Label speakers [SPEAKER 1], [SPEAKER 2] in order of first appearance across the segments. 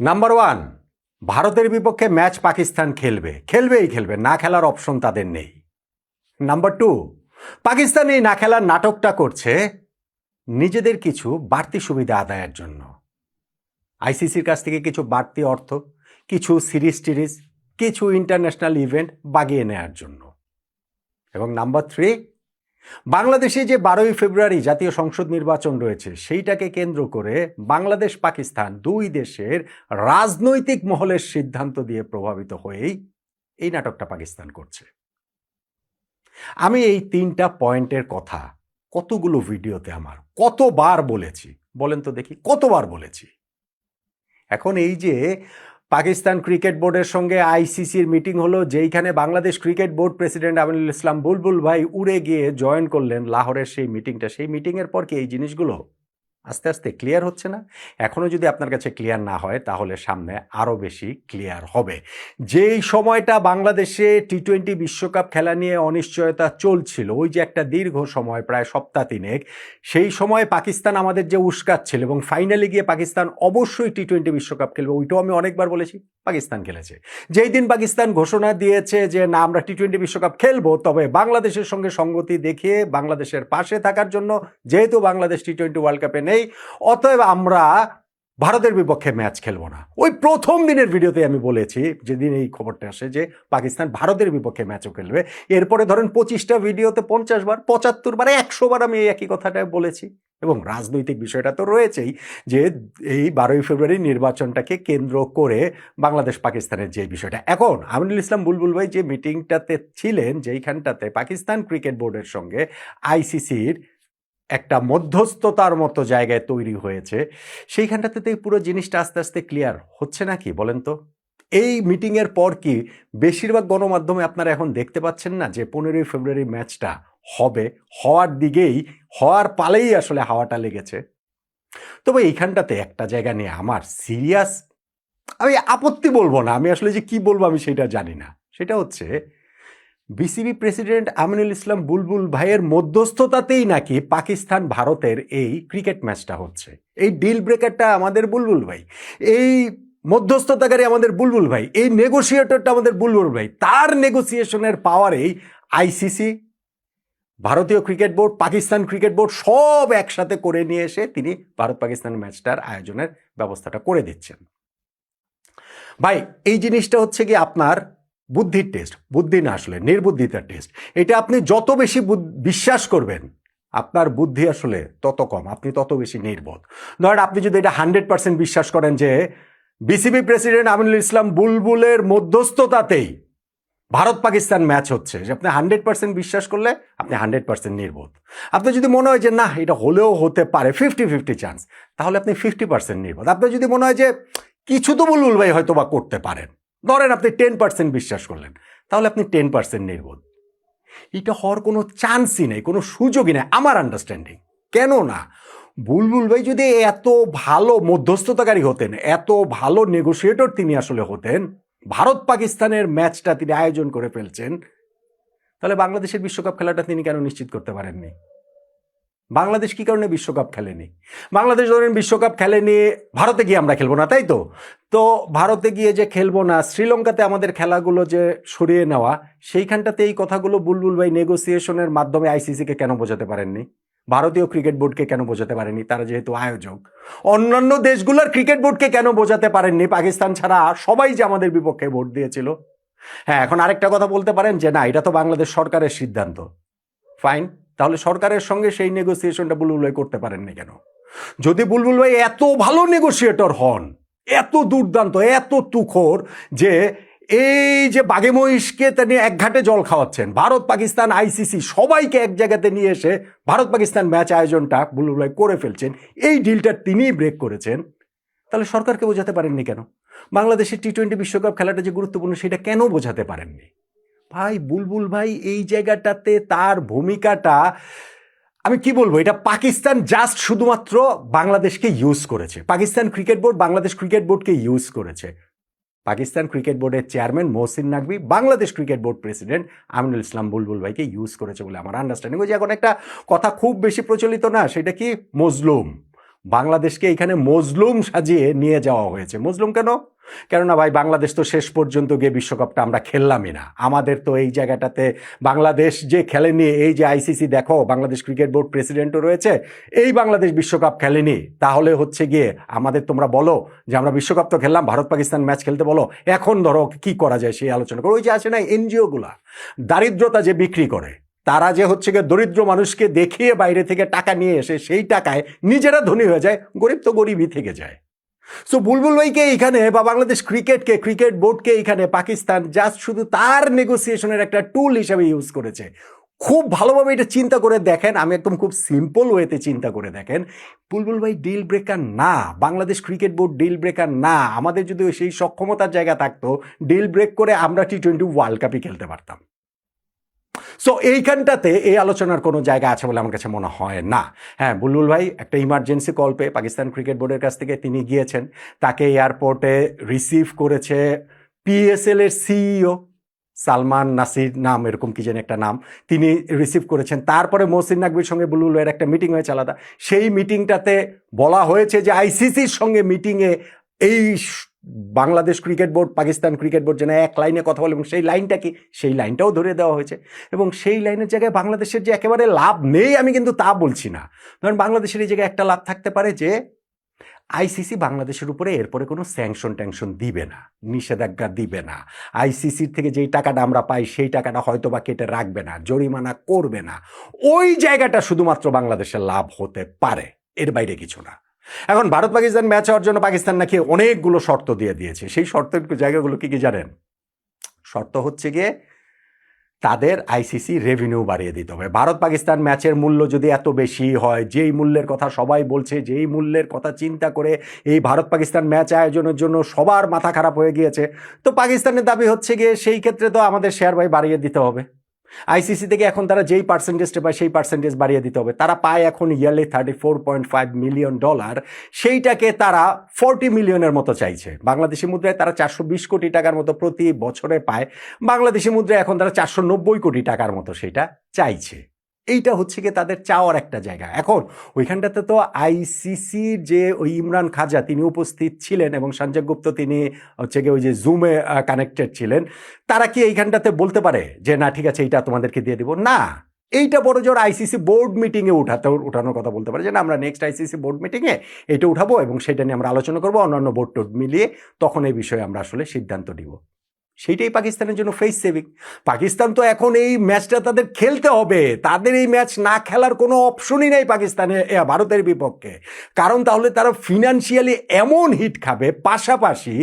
[SPEAKER 1] Number one, ভারতের বিপক্ষে match Pakistan খেলবে, না খেলার অপশন তাদের নেই। নাম্বার টু, পাকিস্তান এই না খেলার নাটকটা করছে নিজেদের কিছু বাড়তি সুবিধা আদায়ের জন্য, আইসিসির কাছ থেকে কিছু বাড়তি অর্থ, কিছু সিরিজ, কিছু ইন্টারন্যাশনাল ইভেন্ট বাগিয়ে নেওয়ার জন্য। এবং নাম্বার থ্রি, বাংলাদেশে যে 12ই ফেব্রুয়ারি জাতীয় সংসদ নির্বাচন রয়েছে সেইটাকে কেন্দ্র করে বাংলাদেশ পাকিস্তান দুই দেশের রাজনৈতিক মহলের সিদ্ধান্ত দিয়ে প্রভাবিত হয়েই এই নাটকটা পাকিস্তান করছে। আমি এই তিনটা পয়েন্টের কথা কতগুলো ভিডিওতে আমার কতবার বলেছি বলেন তো দেখি, কতবার বলেছি। এখন এই যে পাকিস্তান ক্রিকেট বোর্ডের সঙ্গে আইসিসির মিটিং হলো, যেইখানে Bangladesh cricket board president Aminul Islam Bulbul ভাই উড়ে গিয়ে জয়েন করলেন লাহোরের সেই মিটিংটা, সেই মিটিংয়ের পর কি এই জিনিসগুলো আস্তে আস্তে ক্লিয়ার হচ্ছে না? এখনও যদি আপনার কাছে ক্লিয়ার না হয় তাহলে সামনে আরও বেশি ক্লিয়ার হবে। যেই সময়টা বাংলাদেশে টি-20 বিশ্বকাপ খেলা নিয়ে অনিশ্চয়তা চলছিল, ওই যে একটা দীর্ঘ সময় প্রায় সপ্তাহ তিনেক, সেই সময় পাকিস্তান আমাদের যে উস্কাচ্ছিল এবং ফাইনালে গিয়ে পাকিস্তান অবশ্যই টি-20 বিশ্বকাপ খেলবে, ওইটাও আমি অনেকবার বলেছি, পাকিস্তান খেলেছে। যেই দিন পাকিস্তান ঘোষণা দিয়েছে যে না আমরা টি-20 বিশ্বকাপ খেলবো, তবে বাংলাদেশের সঙ্গে সঙ্গতি দেখিয়ে বাংলাদেশের পাশে থাকার জন্য, যেহেতু বাংলাদেশ টি-20 ওয়ার্ল্ড কাপে নেই, অতএব আমরা ভারতের বিপক্ষে ম্যাচ খেলবো না। ওই প্রথম দিনের ভিডিওতে আমি বলেছি, যেদিন এই খবরটা আসে যে পাকিস্তান ভারতের বিপক্ষে ম্যাচও খেলবে, এরপরে ধরেন 25টা ভিডিওতে 50 বার, 75 বার, 100 বার আমি এই একই কথাটা বলেছি। এবং রাজনৈতিক বিষয়টা তো রয়েছেই, যে এই 12ই ফেব্রুয়ারি নির্বাচনটাকে কেন্দ্র করে বাংলাদেশ পাকিস্তানের যে বিষয়টা। এখন আমিনুল ইসলাম বুলবুল ভাই যে মিটিংটাতে ছিলেন, যেইখানটাতে পাকিস্তান ক্রিকেট বোর্ডের সঙ্গে আইসিসির একটা মধ্যস্থতার মতো জায়গায় তৈরি হয়েছে, সেইখানটাতে তো এই পুরো জিনিসটা আস্তে আস্তে ক্লিয়ার হচ্ছে নাকি বলেন তো? এই মিটিংয়ের পর কি বেশিরভাগ গণমাধ্যমে আপনারা এখন দেখতে পাচ্ছেন না যে 15ই ফেব্রুয়ারি ম্যাচটা হবে, হওয়ার দিকেই, হওয়ার পালেই আসলে হাওয়াটা লেগেছে। তবে এইখানটাতে একটা জায়গা নিয়ে আমার সিরিয়াস, আমি আপত্তি বলবো না, আমি আসলে যে কি বলবো আমি সেটা জানি না। সেটা হচ্ছে বিসিবি প্রেসিডেন্ট আমিনুল ইসলাম বুলবুল ভাইয়ের মধ্যস্থতাতেই নাকি পাকিস্তান ভারতের এই ক্রিকেট ম্যাচটা হচ্ছে। এই ডিল ব্রেকারটা আমাদের বুলবুল ভাই, এই মধ্যস্থতাকারী আমাদের বুলবুল ভাই, এই নেগোসিয়েটরটা আমাদের বুলবুল ভাই। তার নেগোসিয়েশনের পাওয়ারেই আইসিসি, ভারতীয় cricket board, Pakistan cricket board সব একসাথে করে নিয়ে এসে তিনি ভারত পাকিস্তান ম্যাচটার আয়োজনের ব্যবস্থাটা করে দিচ্ছেন। ভাই এই জিনিসটা হচ্ছে কি আপনার বুদ্ধির টেস্ট, বুদ্ধি না আসলে নির্বুদ্ধিতার টেস্ট। এটা আপনি যত বেশি বিশ্বাস করবেন আপনার বুদ্ধি আসলে তত কম, আপনি তত বেশি নির্বোধ। ধরেন আপনি যদি এটা 100% বিশ্বাস করেন যে বিসিবি প্রেসিডেন্ট আমিনুল ইসলাম বুলবুলের মধ্যস্থতাতেই ভারত পাকিস্তান ম্যাচ হচ্ছে, যে আপনি 100% বিশ্বাস করলে আপনি 100% নির্বোধ। আপনি যদি মনে হয় যে না এটা হলেও হতে পারে 50-50 চান্স, তাহলে আপনি 50% নির্বোধ। আপনার যদি মনে হয় যে কিছু তো বুলবুল ভাই হয়তো বা করতে পারেন, ধরেন আপনি 10% বিশ্বাস করলেন, তাহলে আপনি 10% নির্বোধ। এটা হওয়ার কোনো চান্সই নেই, কোনো সুযোগই নেই আমার আন্ডারস্ট্যান্ডিং। কেন না, বুলবুল ভাই যদি এত ভালো মধ্যস্থতাকারী হতেন, এত ভালো নেগোসিয়েটর তিনি আসলে হতেন, ভারত পাকিস্তানের ম্যাচটা তিনি আয়োজন করে ফেলছেন, তাহলে বাংলাদেশের বিশ্বকাপ খেলাটা তিনি কেন নিশ্চিত করতে পারেননি? বাংলাদেশ কি কারণে বিশ্বকাপ খেলেনি? বাংলাদেশ ধরেন বিশ্বকাপ খেলেনি, ভারতে গিয়ে আমরা খেলবো না, তাই তো? তো ভারতে গিয়ে যে খেলবো না, শ্রীলঙ্কাতে আমাদের খেলাগুলো যে সরিয়ে নেওয়া, সেইখানটাতে এই কথাগুলো বুলবুল ভাই নেগোসিয়েশনের মাধ্যমে আইসিসিকে কেন বোঝাতে পারেননি? ভারতীয় ক্রিকেট বোর্ডকে কেন বোঝাতে পারেননি? তারা যেহেতু আয়োজক। অন্যান্য দেশগুলোর ক্রিকেট বোর্ডকে কেন বোঝাতে পারেননি? পাকিস্তান ছাড়া সবাই যে আমাদের বিপক্ষে ভোট দিয়েছিল। হ্যাঁ, এখন আরেকটা কথা বলতে পারেন যে না এটা তো বাংলাদেশ সরকারের সিদ্ধান্ত, ফাইন, তাহলে সরকারের সঙ্গে সেই নেগোসিয়েশনটা বুলবুল ভাই করতে পারেননি কেন? যদি বুলবুল ভাই এত ভালো নেগোসিয়েটর হন, এত দুর্দান্ত, এত তুখোর, যে এই যে বাঘে মহিষকে তিনি এক ঘাটে জল খাওয়াচ্ছেন, ভারত পাকিস্তান আইসিসি সবাইকে এক জায়গাতে নিয়ে এসে ভারত পাকিস্তান ম্যাচ আয়োজনটা বুলবুল ভাই করে ফেলছেন, এই ডিলটা তিনিই ব্রেক করেছেন, তাহলে সরকারকে বোঝাতে পারেননি কেন? বাংলাদেশের টি-20 বিশ্বকাপ খেলাটা যে গুরুত্বপূর্ণ সেটা কেন বোঝাতে পারেননি? ভাই বুলবুল ভাই এই জায়গাটাতে তার ভূমিকাটা আমি কি বলবো, এটা পাকিস্তান জাস্ট শুধুমাত্র বাংলাদেশকে ইউজ করেছে, Pakistan cricket board Bangladesh cricket বোর্ডকে ইউজ করেছে। পাকিস্তান ক্রিকেট বোর্ডের chairman Mohsin Naqvi Bangladesh cricket board president Aminul Islam Bulbul ভাইকে ইউজ করেছে বলে আমার আন্ডারস্ট্যান্ডিং। ওই যে এখন একটা কথা খুব বেশি প্রচলিত না, সেটা কি মজলুম, বাংলাদেশকে এখানে মজলুম সাজিয়ে নিয়ে যাওয়া হয়েছে। মজলুম কেন? কেননা ভাই বাংলাদেশ তো শেষ পর্যন্ত গিয়ে বিশ্বকাপটা আমরা খেললামই না। আমাদের তো এই জায়গাটাতে বাংলাদেশ যে খেলেনি, এই যে আইসিসি দেখো বাংলাদেশ ক্রিকেট বোর্ড প্রেসিডেন্টও রয়েছে, এই বাংলাদেশ বিশ্বকাপ খেলেনি, তাহলে হচ্ছে গিয়ে আমাদের তোমরা বলো যে আমরা বিশ্বকাপ তো খেললাম, ভারত পাকিস্তান ম্যাচ খেলতে বলো, এখন ধরো কি করা যায় সেই আলোচনা করো। ওই যে আসে না এনজিওগুলা দারিদ্রতা যে বিক্রি করে, তারা যে হচ্ছে গিয়ে দরিদ্র মানুষকে দেখিয়ে বাইরে থেকে টাকা নিয়ে এসে সেই টাকায় নিজেরা ধনী হয়ে যায়, গরিব তো গরিবই থেকে যায়। সো বুলবুল ভাইকে এইখানে বা বাংলাদেশ ক্রিকেটকে, ক্রিকেট বোর্ডকে এইখানে পাকিস্তান জাস্ট শুধু তার নেগোসিয়েশনের একটা টুল হিসেবে ইউজ করেছে। খুব ভালোভাবে এটা চিন্তা করে দেখেন, আমি একদম খুব সিম্পল ওয়েতে চিন্তা করে দেখেন, বুলবুল ভাই ডিল ব্রেকার না, Bangladesh cricket board deal breaker না। আমাদের যদি সেই সক্ষমতার জায়গা থাকতো, ডিল ব্রেক করে আমরা টি-20 ওয়ার্ল্ড কাপই খেলতে পারতাম। সো এইখানটাতে এই আলোচনার কোনো জায়গা আছে বলে আমার কাছে মনে হয় না। হ্যাঁ, বুলবুল ভাই একটা ইমার্জেন্সি কল পেয়ে পাকিস্তান ক্রিকেট বোর্ডের কাছ থেকে তিনি গিয়েছেন, তাকে এয়ারপোর্টে রিসিভ করেছে পিএসএল এর সিইও সালমান নাসির নাম, এরকম কি যেন একটা নাম, তিনি রিসিভ করেছেন। তারপরে মহসিন নাকভির সঙ্গে বুলবুল ভাইয়ের একটা মিটিং হয়েছে আলাদা। সেই মিটিংটাতে বলা হয়েছে যে আইসিসির সঙ্গে মিটিংয়ে এই Bangladesh cricket board Pakistan cricket board যেন এক লাইনে কথা বলে, এবং সেই লাইনটা কি, সেই লাইনটাও ধরে দেওয়া হয়েছে। এবং সেই লাইনের জায়গায় বাংলাদেশের যে একেবারে লাভ নেই আমি কিন্তু তা বলছি না, কারণ বাংলাদেশের এই জায়গায় একটা লাভ থাকতে পারে যে আইসিসি বাংলাদেশের উপরে এরপরে কোনো স্যাংশন ট্যাংশন দিবে না, নিষেধাজ্ঞা দিবে না। আইসিসির থেকে যেই টাকাটা আমরা পাই সেই টাকাটা হয়তো বা কেটে রাখবে না, জরিমানা করবে না। ওই জায়গাটা শুধুমাত্র বাংলাদেশের লাভ হতে পারে, এর বাইরে কিছু না। এখন ভারত পাকিস্তান ম্যাচ হওয়ার জন্য পাকিস্তান নাকি অনেকগুলো শর্ত দিয়ে দিয়েছে। সেই শর্তের জায়গাগুলো কি কি জানেন? শর্ত হচ্ছে গিয়ে তাদের আইসিসি রেভিনিউ বাড়িয়ে দিতে হবে। ভারত পাকিস্তান ম্যাচের মূল্য যদি এত বেশি হয়, যেই মূল্যের কথা সবাই বলছে, যেই মূল্যের কথা চিন্তা করে এই ভারত পাকিস্তান ম্যাচ আয়োজনের জন্য সবার মাথা খারাপ হয়ে গিয়েছে, তো পাকিস্তানের দাবি হচ্ছে গিয়ে সেই ক্ষেত্রে তো আমাদের শেয়ার ভাই বাড়িয়ে দিতে হবে। আইসিসি থেকে এখন তারা যেই পার্সেন্টেজটা পায় সেই পার্সেন্টেজ বাড়িয়ে দিতে হবে। তারা পায় এখন ইয়ারলি $34.5 মিলিয়ন, সেইটাকে তারা 40 মিলিয়নের মতো চাইছে। বাংলাদেশি মুদ্রায় তারা 420 কোটি টাকার মতো প্রতি বছরে পায়, বাংলাদেশি মুদ্রায় এখন তারা 490 কোটি টাকার মতো সেটা চাইছে। এইটা হচ্ছে গিয়ে তাদের চাওয়ার একটা জায়গা। এখন ওইখানটাতে তো আইসিসির যে ওই ইমরান খাজা তিনি উপস্থিত ছিলেন, এবং সঞ্জয় গুপ্ত তিনি হচ্ছে গিয়ে ওই যে জুমে কানেক্টেড ছিলেন। তারা কি এইখানটাতে বলতে পারে যে না ঠিক আছে এইটা তোমাদেরকে দিয়ে দিব? না, এইটা বড় জোর আইসিসি বোর্ড মিটিংয়ে উঠানোর কথা বলতে পারে যে না আমরা নেক্সট আইসিসি বোর্ড মিটিংয়ে এটা উঠাবো এবং সেটা নিয়ে আমরা আলোচনা করবো, অন্যান্য বোর্ড টোড মিলিয়ে তখন এই বিষয়ে আমরা আসলে সিদ্ধান্ত নিব। সেইটাই পাকিস্তানের জন্য ফেস সেভিং। পাকিস্তান তো এখন এই ম্যাচটা তাদের খেলতে হবে, তাদের এই ম্যাচ না খেলার কোনো অপশনই নেই পাকিস্তানে ভারতের বিপক্ষে, কারণ তাহলে তারা ফিনান্সিয়ালি এমন হিট খাবে। পাশাপাশি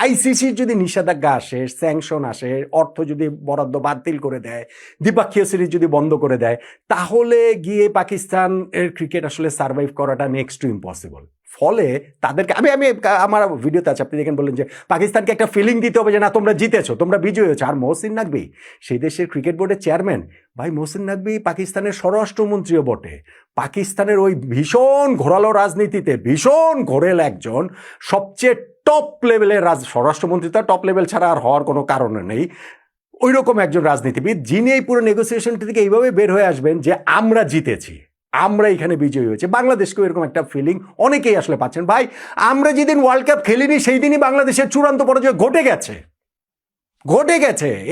[SPEAKER 1] আইসিসির যদি নিষেধাজ্ঞা আসে, স্যাংশন আসে, অর্থ যদি বরাদ্দ বাতিল করে দেয়, দ্বিপাক্ষীয় সিরিজ যদি বন্ধ করে দেয়, তাহলে গিয়ে পাকিস্তান এর ক্রিকেট আসলে সার্ভাইভ করাটা নেক্সট টু ইম্পসিবল। ফলে তাদেরকে আমি আমার ভিডিওতে আছে, আপনি দেখেন, বললেন যে পাকিস্তানকে একটা ফিলিং দিতে হবে যে না তোমরা জিতেছো, তোমরা বিজয়ী হয়েছো। আর মহসিন নাকভি সেই দেশের ক্রিকেট বোর্ডের চেয়ারম্যান, ভাই মহসিন নাকভি পাকিস্তানের স্বরাষ্ট্রমন্ত্রীও বটে। পাকিস্তানের ওই ভীষণ ঘোরালো রাজনীতিতে ভীষণ ঘোরেল একজন, সবচেয়ে টপ লেভেলের স্বরাষ্ট্রমন্ত্রী, তো টপ লেভেল ছাড়া আর হওয়ার কোনো কারণ নেই, ওই রকম একজন রাজনীতিবিদ, যিনি এই পুরো নেগোসিয়েশনটি থেকে এইভাবে বের হয়ে আসবেন যে আমরা জিতেছি, আমরা এখানে বিজয়ী হয়েছে। বাংলাদেশকেও এরকম একটা ফিলিং অনেকেই আসলে পাচ্ছেন। ভাই আমরা যেদিন ওয়ার্ল্ড কাপ খেলিনি সেই দিনই বাংলাদেশের চূড়ান্ত পরাজয় ঘটে গেছে।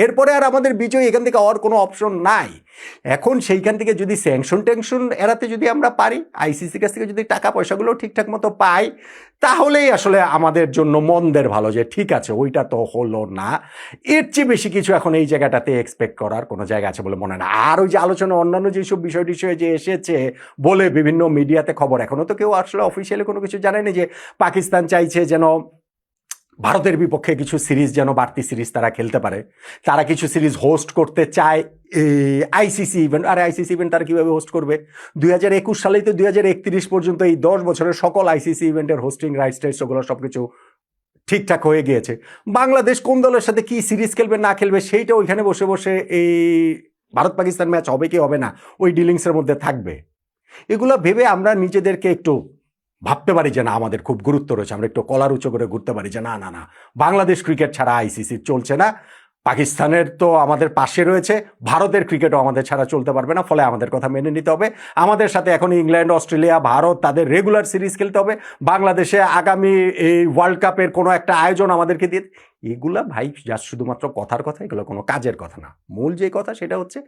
[SPEAKER 1] এরপরে আর আমাদের বিজয় এখান থেকে হওয়ার কোনো অপশন নাই। এখন সেইখান থেকে যদি স্যাংশন ট্যাংশন এড়াতে যদি আমরা পারি, আইসিসির কাছ থেকে যদি টাকা পয়সাগুলো ঠিকঠাক মতো পাই, তাহলেই আসলে আমাদের জন্য মন্দের ভালো, যে ঠিক আছে ওইটা তো হলো না। এর চেয়ে বেশি কিছু এখন এই জায়গাটাতে এক্সপেক্ট করার কোনো জায়গা আছে বলে মনে হয় না। আর ওই যে আলোচনা অন্যান্য যেসব বিষয় টিষয়ে যে এসেছে বলে বিভিন্ন মিডিয়াতে খবর, এখনও তো কেউ আসলে অফিসিয়ালি কোনো কিছু জানেনি যে পাকিস্তান চাইছে যেন ভারতের বিপক্ষে কিছু সিরিজ, যেন বাড়তি সিরিজ তারা খেলতে পারে, তারা কিছু সিরিজ হোস্ট করতে চায় আইসিসি ইভেন্ট। আর আইসিসি ইভেন্ট তারা কীভাবে হোস্ট করবে? 2021 সালেই তো 2031 পর্যন্ত এই 10 বছরের সকল আইসিসি ইভেন্টের হোস্টিং রাইটস টাইটস ওগুলো সব কিছু ঠিকঠাক হয়ে গিয়েছে। বাংলাদেশ কোন দলের সাথে কি সিরিজ খেলবে না খেলবে সেইটা ওইখানে বসে বসে এই ভারত পাকিস্তান ম্যাচ হবে কি হবে না ওই ডিলিংসের মধ্যে থাকবে। এগুলো ভেবে আমরা নিজেদেরকে একটু ভাবতে পারি যে না আমাদের খুব গুরুত্ব রয়েছে, আমরা একটু কলার উঁচু করে ঘুরতে পারি যে না না না, বাংলাদেশ ক্রিকেট ছাড়া আইসিসি চলছে না, পাকিস্তানের তো আমাদের পাশে রয়েছে, ভারতের ক্রিকেটও আমাদের ছাড়া চলতে পারবে না, ফলে আমাদের কথা মেনে নিতে হবে। আমাদের সাথে এখন ইংল্যান্ড, অস্ট্রেলিয়া, ভারত তাদের রেগুলার সিরিজ খেলতে হবে। বাংলাদেশে আগামী এই ওয়ার্ল্ড কাপের কোনো একটা আয়োজন আমাদেরকে দিয়ে, এগুলা ভাই যা শুধুমাত্র কথার কথা, এগুলো কোনো কাজের কথা না। মূল যে কথা সেটা হচ্ছে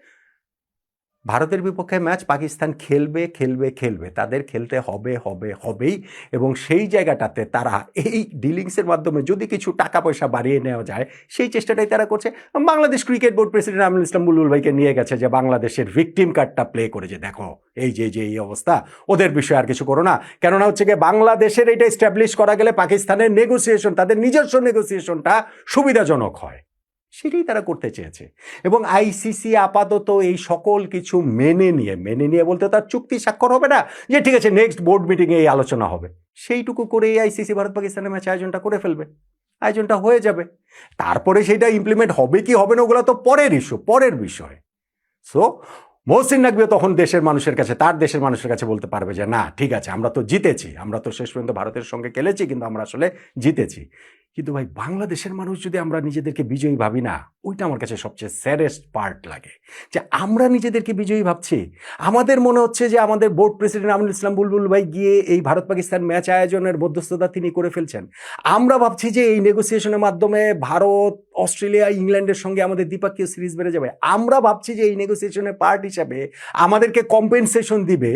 [SPEAKER 1] ভারতের বিপক্ষে ম্যাচ পাকিস্তান খেলবে খেলবে খেলবে, তাদের খেলতে হবে হবে হবেই। এবং সেই জায়গাটাতে তারা এই ডিলিংসের মাধ্যমে যদি কিছু টাকা পয়সা বাড়িয়ে নেওয়া যায়, সেই চেষ্টাটাই তারা করছে। Bangladesh cricket board president Aminul Islam Bulbul ভাইকে নিয়ে গেছে যে বাংলাদেশের ভিকটিম কার্ডটা প্লে করে, যে দেখো এই যে এই অবস্থা, ওদের বিষয়ে আর কিছু করো না। কেননা হচ্ছে গিয়ে বাংলাদেশের এটা এস্টাবলিশ করা গেলে পাকিস্তানের নেগোসিয়েশন, তাদের নিজস্ব নেগোসিয়েশনটা সুবিধাজনক হয়, সেটাই তারা করতে চেয়েছে। এবং আইসিসি আপাতত এই সকল কিছু মেনে নিয়ে বলতে তার চুক্তি স্বাক্ষর হবে না, যে ঠিক আছে নেক্সট বোর্ড মিটিংয়ে এই আলোচনা হবে, সেইটুকু করে আইসিসি ভারত পাকিস্তানের ম্যাচ আয়োজনটা করে ফেলবে, আয়োজনটা হয়ে যাবে। তারপরে সেটা ইমপ্লিমেন্ট হবে কি হবে না, ওগুলো তো পরের ইস্যু, পরের বিষয়। সো মহসিন নাকভিও তখন দেশের মানুষের কাছে, তার দেশের মানুষের কাছে বলতে পারবে যে না ঠিক আছে, আমরা তো জিতেছি, আমরা তো শেষ পর্যন্ত ভারতের সঙ্গে খেলেছি, কিন্তু আমরা আসলে জিতেছি। কিন্তু ভাই বাংলাদেশের মানুষ যদি আমরা নিজেদেরকে বিজয়ী ভাবি না, ওইটা আমার কাছে সবচেয়ে স্যাডেস্ট পার্ট লাগে, যে আমরা নিজেদেরকে বিজয়ী ভাবছি। আমাদের মনে হচ্ছে যে আমাদের বোর্ড প্রেসিডেন্ট আমিনুল ইসলাম বুলবুল ভাই গিয়ে এই ভারত পাকিস্তান ম্যাচ আয়োজনের মধ্যস্থতা তিনি করে ফেলছেন। আমরা ভাবছি যে এই নেগোসিয়েশনের মাধ্যমে ভারত, অস্ট্রেলিয়া, ইংল্যান্ডের সঙ্গে আমাদের দ্বিপক্ষীয় সিরিজ বেড়ে যাবে। আমরা ভাবছি যে এই নেগোসিয়েশনের পার্ট হিসাবে আমাদেরকে কম্পেনসেশন দিবে।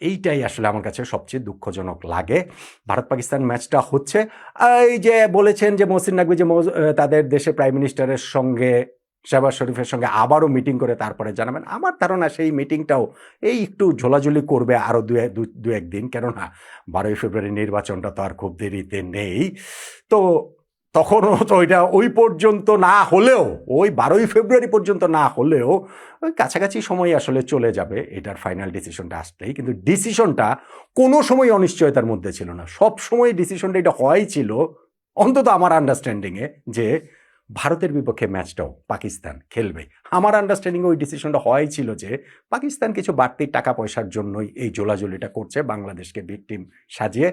[SPEAKER 1] এইটাই আসলে আমার কাছে সবচেয়ে দুঃখজনক লাগে। ভারত পাকিস্তান ম্যাচটা হচ্ছে, এই যে বলেছেন যে মহসিন নাকভি যে তাদের দেশের প্রাইম মিনিস্টারের সঙ্গে, শেহবাজ শরীফের সঙ্গে আবারও মিটিং করে তারপরে জানাবেন। আমার ধারণা সেই মিটিংটাও এই একটু ঝোলাঝুলি করবে আরও দু একদিন, কেননা 12ই ফেব্রুয়ারি নির্বাচনটা তো আর খুব দেরিতে নেই। তো তখনও তো ওইটা ওই পর্যন্ত না হলেও, ওই 12ই ফেব্রুয়ারি পর্যন্ত না হলেও ওই কাছাকাছি সময় আসলে চলে যাবে এটার ফাইনাল ডিসিশনটা আসলেই। কিন্তু ডিসিশনটা কোনো সময় অনিশ্চয়তার মধ্যে ছিল না, সব সময় ডিসিশনটা এটা হয় ছিল, অন্তত আমার আন্ডারস্ট্যান্ডিংয়ে, যে ভারতের বিপক্ষে ম্যাচটাও পাকিস্তান খেলবে। আমার আন্ডারস্ট্যান্ডিংয়ে ওই ডিসিশনটা হয় ছিল যে পাকিস্তান কিছু বাড়তি টাকা পয়সার জন্যই এই জোলাজলিটা করছে, বাংলাদেশকে ভিকটিম সাজিয়ে।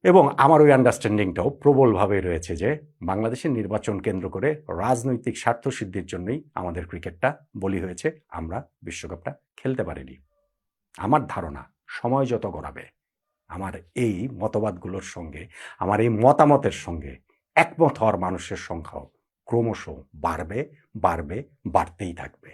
[SPEAKER 1] এবং আমার ওই আন্ডারস্ট্যান্ডিংটাও প্রবলভাবে রয়েছে যে বাংলাদেশের নির্বাচন কেন্দ্র করে রাজনৈতিক স্বার্থসিদ্ধির জন্যই আমাদের ক্রিকেটটা বলি হয়েছে, আমরা বিশ্বকাপটা খেলতে পারিনি। আমার ধারণা সময় যত গড়াবে, আমার এই মতবাদগুলোর সঙ্গে, আমার এই মতামতের সঙ্গে একমত হওয়ার মানুষের সংখ্যাও ক্রমশ বাড়তেই থাকবে।